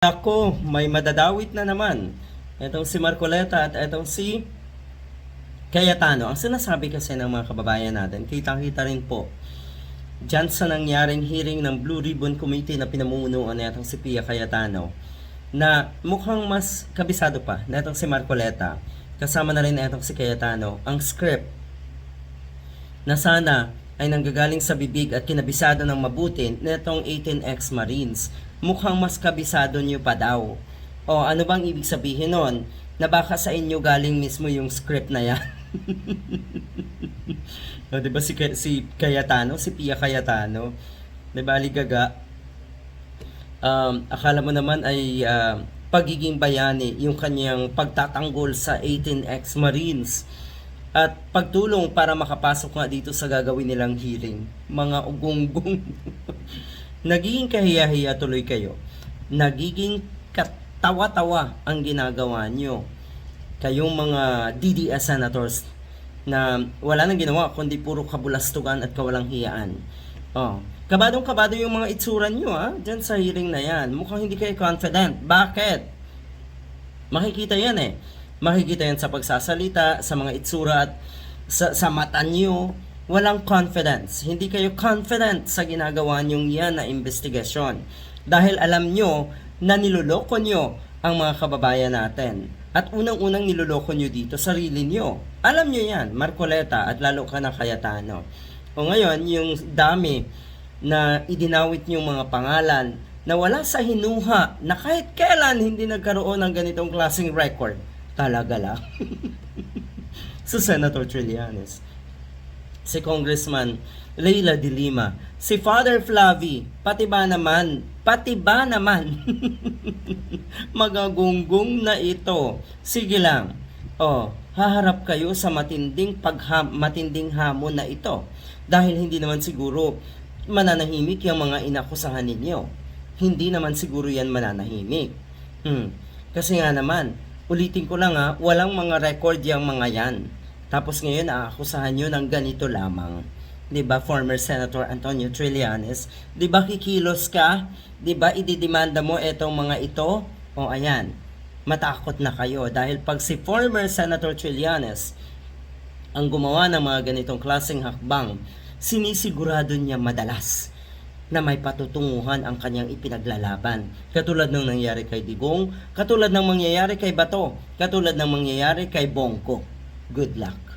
Ako, may madadawit na naman. Itong si Marcoleta at itong si Cayetano. Ang sinasabi kasi ng mga kababayan natin, kitang-kita rin po, dyan sa nangyaring hearing ng Blue Ribbon Committee na pinamumunuan na itong si Pia Cayetano, na mukhang mas kabisado pa na itong si Marcoleta, kasama na rin na itong si Cayetano, ang script na sana ay nanggagaling sa bibig at kinabisado ng mabuti nitong 18 ex-Marines. Mukhang mas kabisado nyo pa daw. O ano bang ibig sabihin nun? Na baka sa inyo galing mismo yung script na yan. O, diba si Cayetano, si Pia Cayetano, diba ligaga? Akala mo naman ay pagiging bayani yung kanyang pagtatanggol sa 18 ex-Marines at pagtulong para makapasok nga dito sa gagawin nilang hearing. Mga ugunggong. Nagiging kahiya-hiya tuloy kayo. Nagiging katawa-tawa ang ginagawa nyo. Kayong mga DDS senators na wala nang ginawa kundi puro kabulastugan at kawalang hiyaan. Oh, kabadong-kabado yung mga itsura nyo dyan sa hearing na yan. Mukhang hindi kayo confident. Bakit? Makikita yan eh. Makikita yan sa pagsasalita, sa mga itsura at sa mata nyo. Walang confidence. Hindi kayo confident sa ginagawa nyong yan na investigasyon. Dahil alam nyo na niloloko nyo ang mga kababayan natin. At unang-unang niloloko nyo dito, sarili nyo. Alam nyo yan, Marcoleta at lalo ka na Cayetano. O ngayon, yung dami na idinawit nyong mga pangalan na wala sa hinuha na kahit kailan hindi nagkaroon ng ganitong klaseng record. Talaga lang. So, Senator Trillanes, si Congressman Leila de Lima, si Father Flavi, pati ba naman, magagunggong na ito. Sige lang, haharap kayo sa matinding hamon na ito. Dahil hindi naman siguro mananahimik yung mga inakusahan ninyo. Hindi naman siguro yan mananahimik. Kasi nga naman, ulitin ko lang walang mga record yung mga yan. Tapos ngayon, aakusahan nyo ng ganito lamang. 'Di ba, former Senator Antonio Trillanes? 'Di ba kikilos ka? 'Di ba ididemanda mo etong mga ito? O ayan, matakot na kayo. Dahil pag si former Senator Trillanes ang gumawa ng mga ganitong klaseng hakbang, sinisigurado niya madalas na may patutunguhan ang kanyang ipinaglalaban. Katulad ng nangyari kay Digong, katulad ng mangyayari kay Bato, katulad ng mangyayari kay Bongko. Good luck.